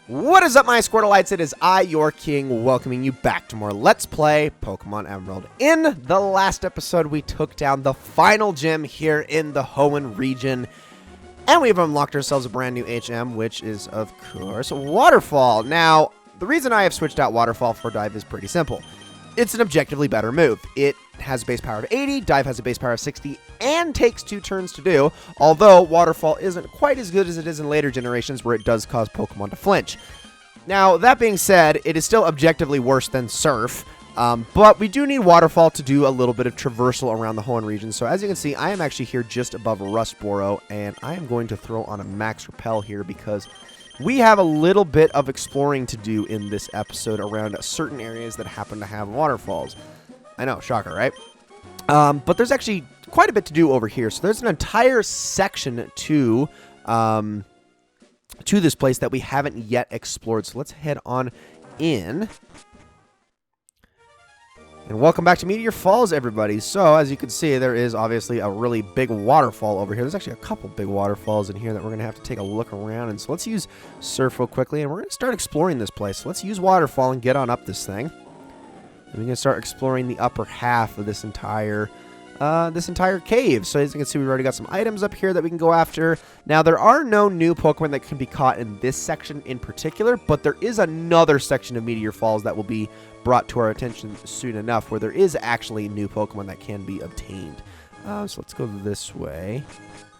What is up, my Squirtleites? It is I, your king, welcoming you back to more Let's Play Pokemon Emerald. In the last episode, we took down the final gym here in the Hoenn region, and we've unlocked ourselves a brand new HM, which is, of course, Waterfall. Now, the reason I have switched out Waterfall for Dive is pretty simple. It's an objectively better move. It has a base power of 80, Dive has a base power of 60, and takes 2 turns to do, although Waterfall isn't quite as good as it is in later generations where it does cause Pokemon to flinch. Now, that being said, it is still objectively worse than Surf, but we do need Waterfall to do a little bit of traversal around the Hoenn region. So as you can see, I am actually here just above Rustboro, and I am going to throw on a Max Repel here because we have a little bit of exploring to do in this episode around certain areas that happen to have waterfalls. I know, shocker, right? But there's actually quite a bit to do over here. So there's an entire section to this place that we haven't yet explored. So let's head on in. And welcome back to Meteor Falls, everybody. So, as you can see, there is obviously a really big waterfall over here. There's actually a couple big waterfalls in here that we're going to have to take a look around. And so let's use Surf real quickly, and we're going to start exploring this place. So let's use Waterfall and get on up this thing. And we're going to start exploring the upper half of this entire cave. So as you can see, we've already got some items up here that we can go after. Now, there are no new Pokemon that can be caught in this section in particular, but there is another section of Meteor Falls that will be brought to our attention soon enough, where there is actually new Pokemon that can be obtained. So let's go this way.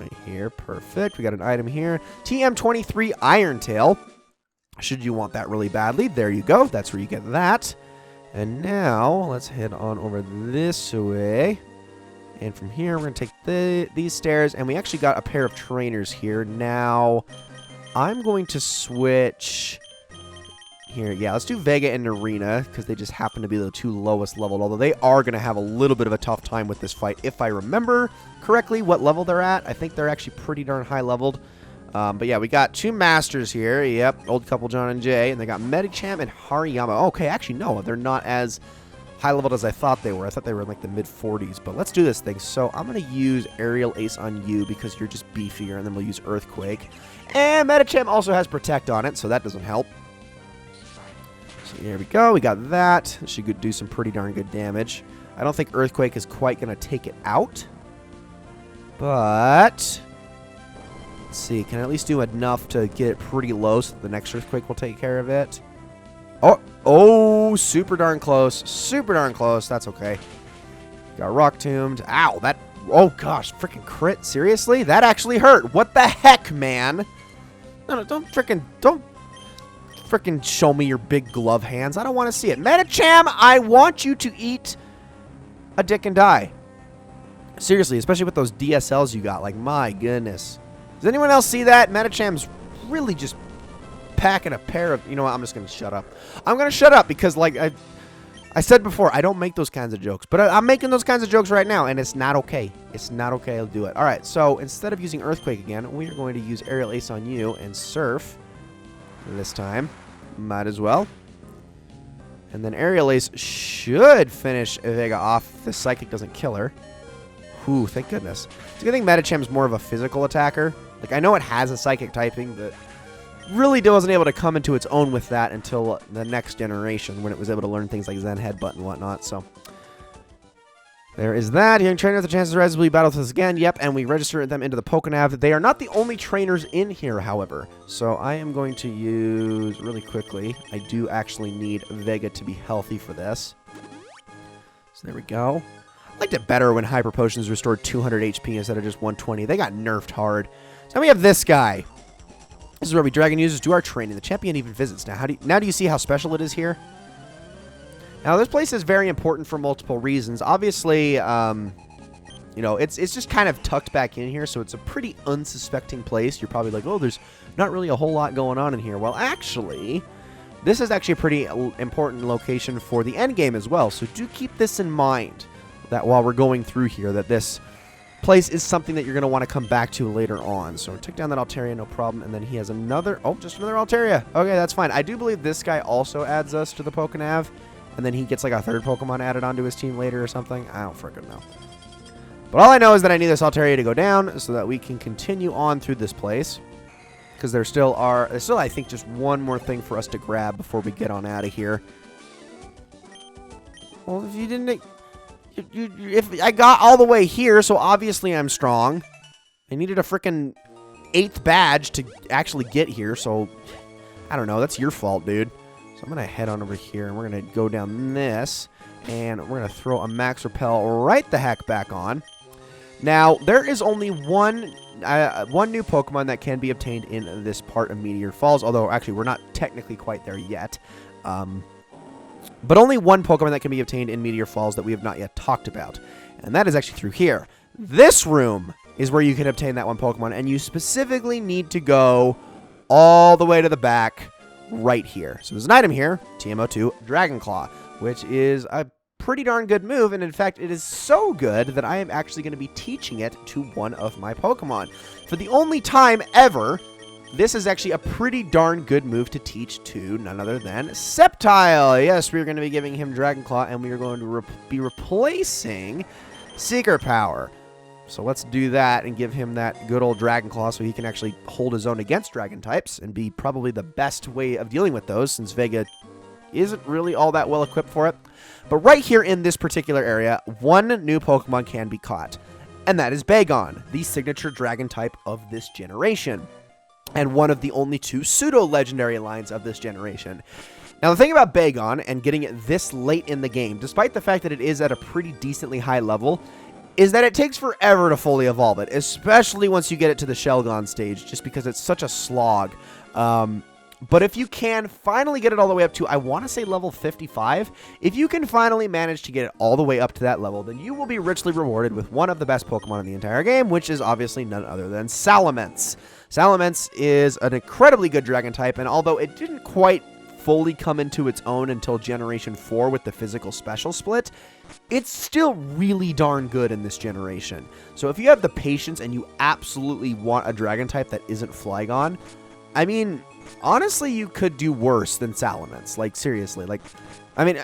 Right here. Perfect. We got an item here. TM23 Iron Tail. Should you want that really badly, there you go. That's where you get that. And now, let's head on over this way. And from here, we're going to take these stairs, and we actually got a pair of trainers here. Now, I'm going to switch here. Yeah, let's do Vega and Arena, because they just happen to be the 2 lowest leveled, although they are going to have a little bit of a tough time with this fight. If I remember correctly what level they're at, I think they're actually pretty darn high leveled. But yeah, we got 2 Masters here. Yep, old couple John and Jay, and they got Medicham and Hariyama. Okay, actually, no, they're not as high leveled as I thought they were. I thought they were in like the mid-40s, but let's do this thing. So I'm going to use Aerial Ace on you because you're just beefier, and then we'll use Earthquake. And Medicham also has Protect on it, so that doesn't help. So here we go. We got that. It should do some pretty darn good damage. I don't think Earthquake is quite going to take it out, but let's see. Can I at least do enough to get it pretty low so that the next Earthquake will take care of it? Oh, super darn close. Super darn close. That's okay. Got Rock Tombed. Ow, that, oh gosh, freaking crit. Seriously? That actually hurt. What the heck, man? No, don't freaking show me your big glove hands. I don't want to see it. Medicham, I want you to eat a dick and die. Seriously, especially with those DSLs you got. Like, my goodness. Does anyone else see that? Medicham's really just packing a pair of, you know what, I'm just going to shut up. I'm going to shut up because, like I said before, I don't make those kinds of jokes. But I'm making those kinds of jokes right now, and it's not okay. It's not okay to do it. All right, so instead of using Earthquake again, we are going to use Aerial Ace on you and Surf this time. Might as well. And then Aerial Ace should finish Vega off if the Psychic doesn't kill her. Whew, thank goodness. It's a good thing Medicham's more of a physical attacker. Like, I know it has a Psychic typing, but really wasn't able to come into its own with that until the next generation when it was able to learn things like Zen Headbutt and whatnot. So there is that. Young trainer, the chances rise we battle with us again. Yep, and we register them into the Pokénav. They are not the only trainers in here, however. So I am going to use, really quickly, I do actually need Vega to be healthy for this. So there we go. I liked it better when Hyper Potions restored 200 HP instead of just 120. They got nerfed hard. So then we have this guy. This is where we Dragon users do our training. The champion even visits. Now, do you see how special it is here? Now, this place is very important for multiple reasons. Obviously, you know, it's just kind of tucked back in here, so it's a pretty unsuspecting place. You're probably like, oh, there's not really a whole lot going on in here. Well, actually, this is actually a pretty important location for the end game as well. So do keep this in mind, that while we're going through here, that this place is something that you're going to want to come back to later on. So take down that Altaria, no problem. And then he has another, oh, just another Altaria. Okay, that's fine. I do believe this guy also adds us to the Pokénav, and then he gets like a 3rd Pokemon added onto his team later or something. I don't freaking know. But all I know is that I need this Altaria to go down so that we can continue on through this place. Because because there's still, I think, just one more thing for us to grab before we get on out of here. Well, if you didn't... if I got all the way here, so obviously I'm strong. I needed a freaking 8th badge to actually get here, so... I don't know. That's your fault, dude. So I'm going to head on over here, and we're going to go down this, and we're going to throw a max repel right the heck back on. Now, there is only one new Pokemon that can be obtained in this part of Meteor Falls, although actually we're not technically quite there yet. But only one Pokemon that can be obtained in Meteor Falls that we have not yet talked about, and that is actually through here. This room is where you can obtain that one Pokemon, and you specifically need to go all the way to the back right here. So there's an item here, TMO2 Dragon Claw, which is a pretty darn good move, and in fact it is so good that I am actually going to be teaching it to one of my Pokemon. For the only time ever, this is actually a pretty darn good move to teach to none other than Sceptile. Yes, we're going to be giving him Dragon Claw, and we are going to be replacing Seeker Power. So let's do that and give him that good old Dragon Claw so he can actually hold his own against Dragon types and be probably the best way of dealing with those, since Vega isn't really all that well equipped for it. But right here in this particular area, one new Pokemon can be caught, and that is Bagon, the signature Dragon type of this generation, and one of the only 2 pseudo-legendary lines of this generation. Now, the thing about Bagon and getting it this late in the game, despite the fact that it is at a pretty decently high level, is that it takes forever to fully evolve it, especially once you get it to the Shelgon stage, just because it's such a slog. But if you can finally get it all the way up to, I want to say level 55, if you can finally manage to get it all the way up to that level, then you will be richly rewarded with one of the best Pokemon in the entire game, which is obviously none other than Salamence. Salamence is an incredibly good Dragon type, and although it didn't quite fully come into its own until Generation 4 with the physical special split, it's still really darn good in this generation. So if you have the patience and you absolutely want a Dragon type that isn't Flygon, I mean, honestly, you could do worse than Salamence. Like, seriously. Like, I mean,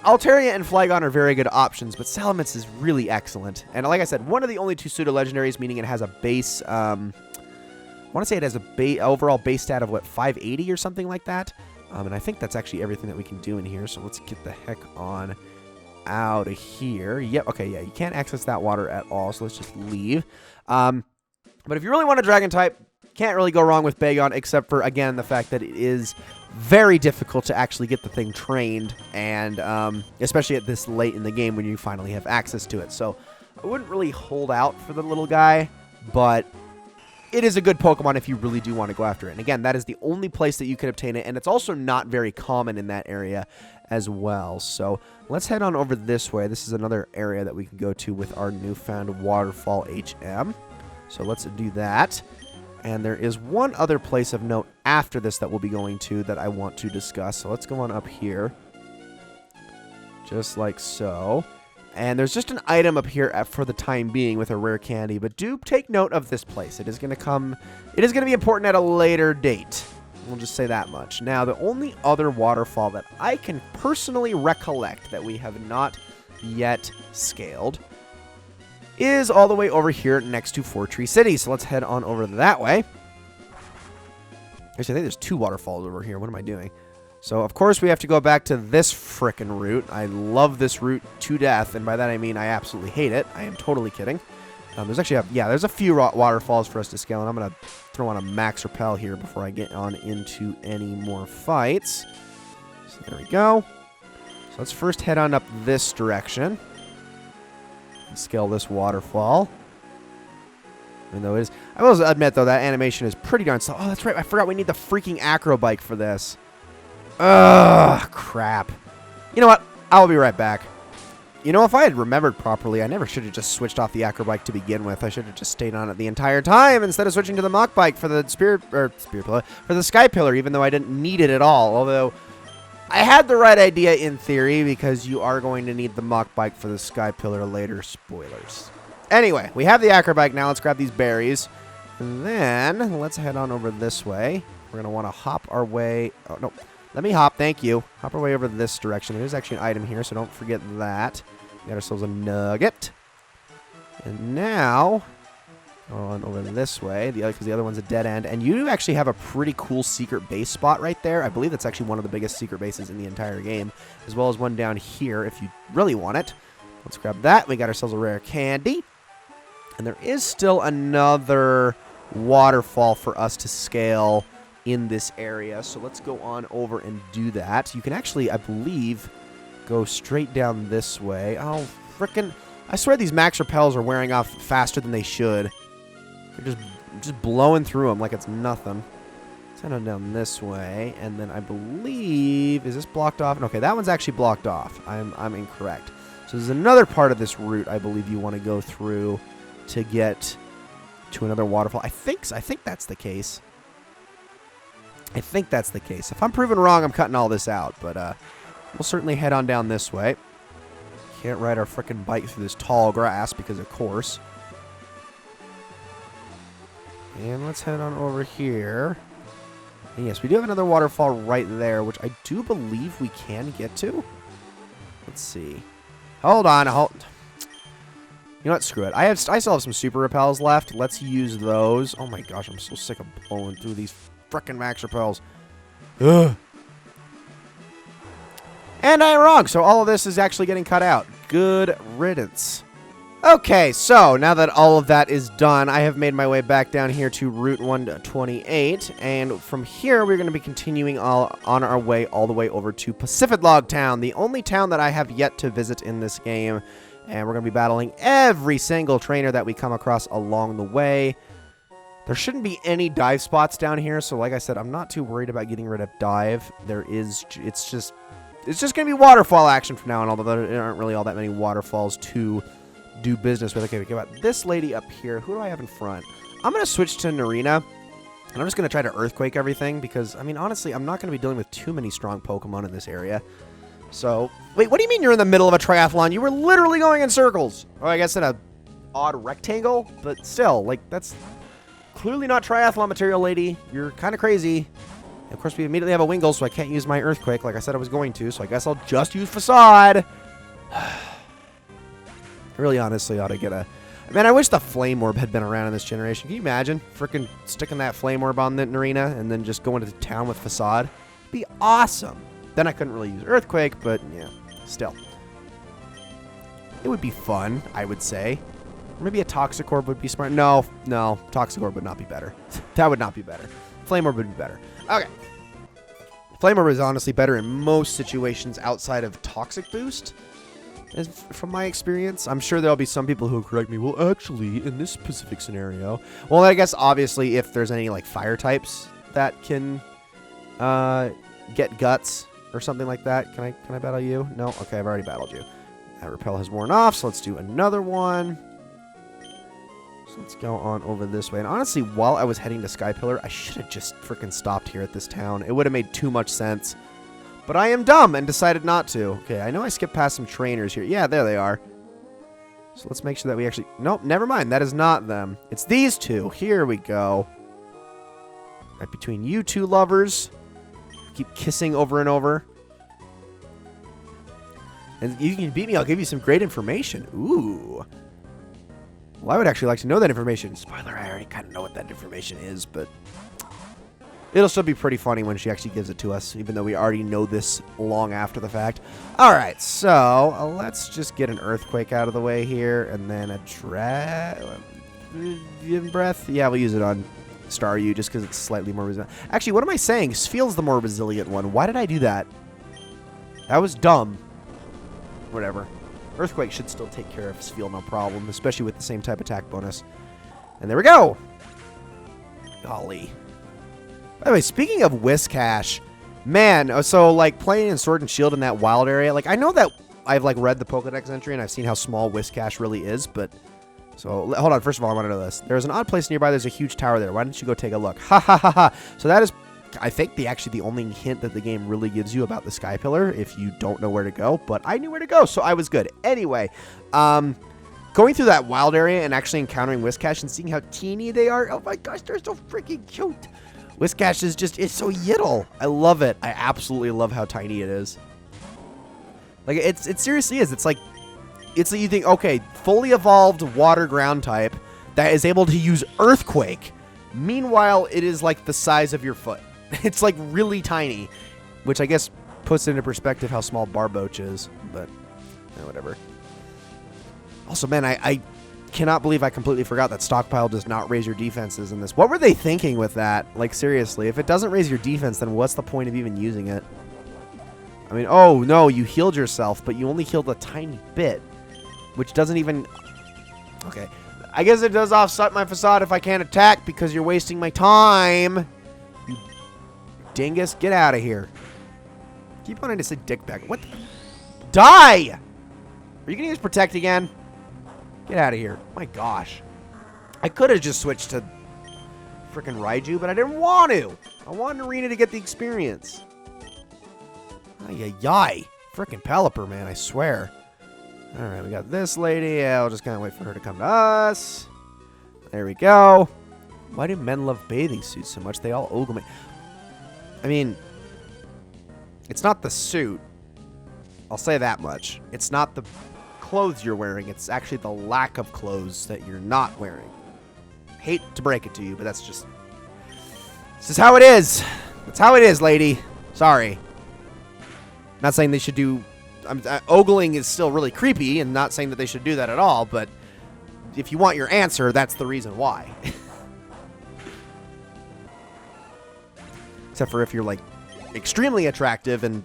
Altaria and Flygon are very good options, but Salamence is really excellent. And like I said, one of the only 2 pseudo-legendaries, meaning it has a base, I want to say it has a overall base stat of, what, 580 or something like that? And I think that's actually everything that we can do in here, so let's get the heck on out of here. Yep, okay, yeah, you can't access that water at all, so let's just leave. But if you really want a Dragon type, can't really go wrong with Bagon, except for, again, the fact that it is very difficult to actually get the thing trained, and especially at this late in the game when you finally have access to it. So I wouldn't really hold out for the little guy, but it is a good Pokemon if you really do want to go after it. And again, that is the only place that you can obtain it, and it's also not very common in that area as well. So let's head on over this way. This is another area that we can go to with our newfound Waterfall HM. So let's do that. And there is one other place of note after this that we'll be going to that I want to discuss. So let's go on up here. Just like so. And there's just an item up here for the time being with a rare candy. But do take note of this place. It is going to be important at a later date. We'll just say that much. Now, the only other waterfall that I can personally recollect that we have not yet scaled is all the way over here next to Four Tree City. So let's head on over that way. Actually, I think there's 2 waterfalls over here. What am I doing? So, of course, we have to go back to this frickin' route. I love this route to death, and by that I mean I absolutely hate it. I am totally kidding. There's actually, there's a few waterfalls for us to scale, and I'm going to throw on a max repel here before I get on into any more fights. So there we go. So let's first head on up this direction. Scale this waterfall. Even though it is, I will admit though that animation is pretty darn slow. Oh, that's right. I forgot we need the freaking acro bike for this. Ugh, crap. You know what? I'll be right back. You know, if I had remembered properly, I never should have just switched off the acro bike to begin with. I should have just stayed on it the entire time instead of switching to the Mach bike for the spirit pillar, for the sky pillar, even though I didn't need it at all. Although I had the right idea in theory, because you are going to need the Mach bike for the sky pillar later. Spoilers. Anyway, we have the acro bike now. Let's grab these berries. And then let's head on over this way. We're going to want to hop our way. Oh, no. Let me hop. Thank you. Hop our way over this direction. There's actually an item here, so don't forget that. We got ourselves a nugget. And now, On over this way, because the other one's a dead end. And you do actually have a pretty cool secret base spot right there. I believe that's actually one of the biggest secret bases in the entire game, as well as one down here if you really want it. Let's grab that. We got ourselves a rare candy. And there is still another waterfall for us to scale in this area. So let's go on over and do that. You can actually, I believe, go straight down this way. Oh, frickin'. I swear these max repels are wearing off faster than they should. They're just blowing through them like it's nothing. Let's head on down this way, and then I believe, is this blocked off? Okay, that one's actually blocked off. I'm incorrect. So there's another part of this route I believe you want to go through to get to another waterfall. I think that's the case. I think that's the case. If I'm proven wrong, I'm cutting all this out, but we'll certainly head on down this way. Can't ride our frickin' bike through this tall grass because of course. And let's head on over here. And yes, we do have another waterfall right there, which I do believe we can get to. Let's see. Hold on. You know what? Screw it. I still have some super repels left. Let's use those. Oh my gosh, I'm so sick of blowing through these frickin' max repels. Ugh. And I'm wrong, so all of this is actually getting cut out. Good riddance. Okay, so now that all of that is done, I have made my way back down here to Route 128, and from here we're going to be continuing on our way all the way over to Pacific Log Town, the only town that I have yet to visit in this game, and we're going to be battling every single trainer that we come across along the way. There shouldn't be any dive spots down here, so like I said, I'm not too worried about getting rid of dive. It's just going to be waterfall action from now on, although there aren't really all that many waterfalls to do business with. Okay, we got this lady up here. Who do I have in front? I'm going to switch to Narina, and I'm just going to try to earthquake everything because, I mean, honestly, I'm not going to be dealing with too many strong Pokemon in this area. So, wait, what do you mean you're in the middle of a triathlon? You were literally going in circles. Or I guess in a odd rectangle, but still, like, that's clearly not triathlon material, lady. You're kind of crazy. And of course, we immediately have a Wingull, so I can't use my Earthquake like I said I was going to, so I guess I'll just use Facade. I really honestly ought to get a... Man, I wish the Flame Orb had been around in this generation. Can you imagine frickin' sticking that Flame Orb on the Narina and then just going to town with Facade? It'd be awesome. Then I couldn't really use Earthquake, but yeah, still. It would be fun, I would say. Or maybe a Toxic Orb would be smart. No, Toxic Orb would not be better. That would not be better. Flame Orb would be better. Okay. Flame Orb is honestly better in most situations outside of Toxic Boost. From my experience, I'm sure there'll be some people who will correct me. Well, actually, in this specific scenario, well, I guess obviously if there's any like fire types that can get guts or something like that, can I battle you? No, okay, I've already battled you. That repel has worn off, so let's do another one. So let's go on over this way. And honestly, while I was heading to Sky Pillar, I should have just freaking stopped here at this town. It would have made too much sense. But I am dumb and decided not to. Okay, I know I skipped past some trainers here. Yeah, there they are. So let's make sure that we actually... Nope, never mind. That is not them. It's these two. Here we go. Right between you two lovers. Keep kissing over and over. And you can beat me, I'll give you some great information. Ooh. Well, I would actually like to know that information. Spoiler, I already kind of know what that information is, but... It'll still be pretty funny when she actually gives it to us, even though we already know this long after the fact. Alright, so let's just get an Earthquake out of the way here, and then a Breath. Yeah, we'll use it on Staryu just because it's slightly more resilient. Actually, what am I saying? Spheal's the more resilient one. Why did I do that? That was dumb. Whatever. Earthquake should still take care of Spheal, no problem, especially with the same type attack bonus. And there we go! Golly. By the way, speaking of Whiscash, man, so, like, playing in Sword and Shield in that wild area, like, I know that I've, like, read the Pokedex entry and I've seen how small Whiscash really is, but... So, hold on, first of all, I want to know this. There's an odd place nearby, there's a huge tower there. Why don't you go take a look? Ha ha ha ha! So that is, I think, actually the only hint that the game really gives you about the Sky Pillar, if you don't know where to go, but I knew where to go, so I was good. Anyway, going through that wild area and actually encountering Whiscash and seeing how teeny they are, oh my gosh, they're so freaking cute! Whiscash is just, it's so yiddle. I love it. I absolutely love how tiny it is. Like, it seriously is. It's like you think, okay, fully evolved water ground type that is able to use Earthquake. Meanwhile, it is like the size of your foot. It's like really tiny, which I guess puts into perspective how small Barboach is, but whatever. Also, man, I cannot believe I completely forgot that Stockpile does not raise your defenses in this. What were they thinking with that? Like, seriously, if it doesn't raise your defense, then what's the point of even using it? I mean, oh, no, you healed yourself, but you only healed a tiny bit, which doesn't even... Okay. I guess it does offset my facade if I can't attack because you're wasting my time. You dingus, get out of here. Keep wanting to say dickbag. What the... Die! Are you going to use Protect again? Get out of here. My gosh. I could have just switched to frickin' Raiju, but I didn't want to. I wanted Arena to get the experience. Ay-yi-yi. Frickin' Pelipper, man, I swear. Alright, we got this lady. Yeah, I'll just kind of wait for her to come to us. There we go. Why do men love bathing suits so much? They all ogle me. I mean, it's not the suit. I'll say that much. It's not the clothes you're wearing. It's actually the lack of clothes that you're not wearing. Hate to break it to you, but that's just... This is how it is. That's how it is, lady. Sorry. Not saying they should do... ogling is still really creepy, and not saying that they should do that at all, but if you want your answer, that's the reason why. Except for if you're, like, extremely attractive, in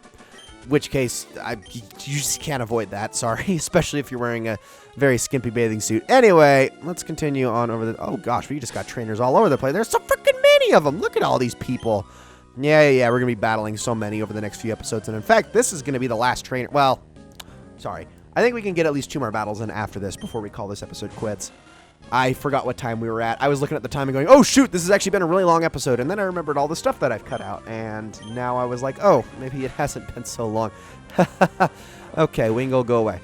which case, you just can't avoid that, sorry. Especially if you're wearing a very skimpy bathing suit. Anyway, let's continue on over the... Oh, gosh, we just got trainers all over the place. There's so freaking many of them. Look at all these people. Yeah, we're going to be battling so many over the next few episodes. And in fact, this is going to be the last trainer. Well, sorry. I think we can get at least 2 more battles in after this before we call this episode quits. I forgot what time we were at. I was looking at the time and going, oh, shoot, this has actually been a really long episode. And then I remembered all the stuff that I've cut out. And now I was like, oh, maybe it hasn't been so long. Okay, Wingull, go away.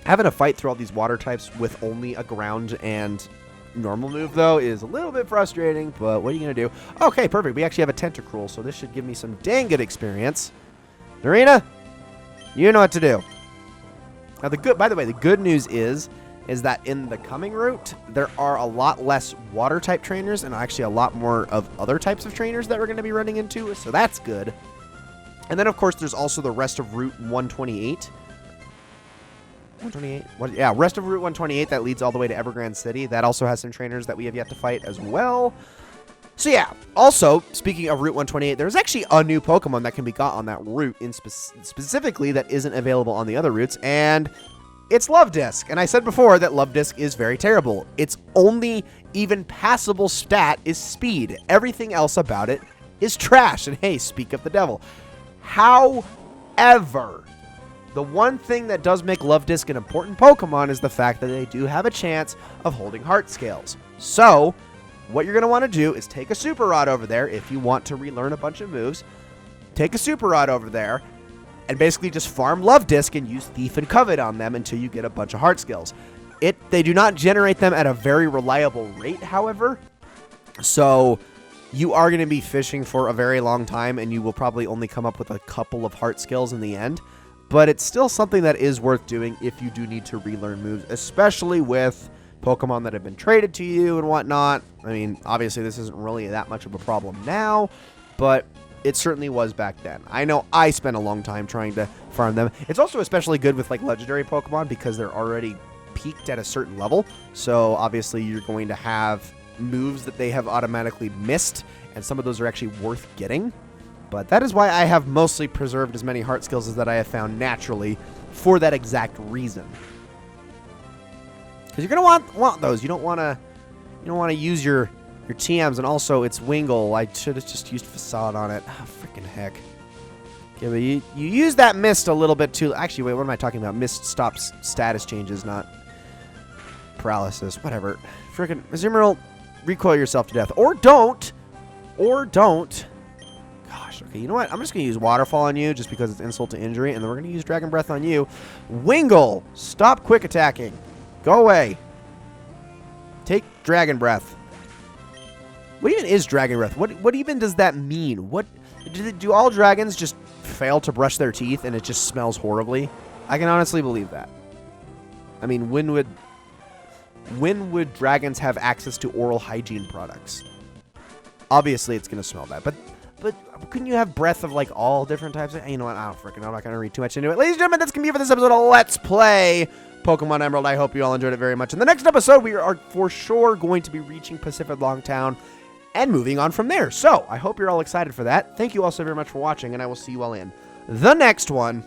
Having a fight through all these water types with only a ground and... normal move, though, is a little bit frustrating, but what are you going to do? Okay, perfect. We actually have a Tentacruel, so this should give me some dang good experience. Narina, you know what to do. Now, by the way, the good news is that in the coming route, there are a lot less water-type trainers and actually a lot more of other types of trainers that we're going to be running into, so that's good. And then, of course, there's also the rest of Route 128. 128? Yeah, rest of Route 128 that leads all the way to Evergrande City. That also has some trainers that we have yet to fight as well. So yeah, also, speaking of Route 128, there's actually a new Pokemon that can be got on that route specifically that isn't available on the other routes, and it's Luvdisc. And I said before that Luvdisc is very terrible. Its only even passable stat is speed. Everything else about it is trash. And hey, speak of the devil. However... the one thing that does make Luvdisc an important Pokemon is the fact that they do have a chance of holding Heart Scales. So, what you're going to want to do is take a Super Rod over there if you want to relearn a bunch of moves. Take a Super Rod over there and basically just farm Luvdisc and use Thief and Covet on them until you get a bunch of Heart Scales. They do not generate them at a very reliable rate, however. So, you are going to be fishing for a very long time and you will probably only come up with a couple of Heart Scales in the end. But it's still something that is worth doing if you do need to relearn moves, especially with Pokemon that have been traded to you and whatnot. I mean, obviously this isn't really that much of a problem now, but it certainly was back then. I know I spent a long time trying to farm them. It's also especially good with like legendary Pokemon because they're already peaked at a certain level. So obviously you're going to have moves that they have automatically missed, and some of those are actually worth getting. But that is why I have mostly preserved as many Heart Skills as that I have found naturally for that exact reason. Because you're gonna want those. You don't want to use your TMs, and also it's Wingull. I should have just used Facade on it. Oh, freaking heck. Okay, but you use that Mist a little bit too. Actually, wait, what am I talking about? Mist stops status changes, not paralysis. Whatever. Freaking Azumarill, recoil yourself to death, or don't, Gosh, okay, you know what? I'm just going to use Waterfall on you just because it's insult to injury, and then we're going to use Dragon Breath on you. Wingull, stop quick attacking. Go away. Take Dragon Breath. What even is Dragon Breath? What even does that mean? Do all dragons just fail to brush their teeth and it just smells horribly? I can honestly believe that. I mean, when would... when would dragons have access to oral hygiene products? Obviously, it's going to smell bad, but couldn't you have breath of like all different types of, you know what, I don't freaking know. I'm not going to read too much into it. Ladies and gentlemen, that's going to be it for this episode of Let's Play Pokemon Emerald. I hope you all enjoyed it very much. In the next episode, we are for sure going to be reaching Pacific Longtown and moving on from there. So I hope you're all excited for that. Thank you all so very much for watching, and I will see you all in the next one.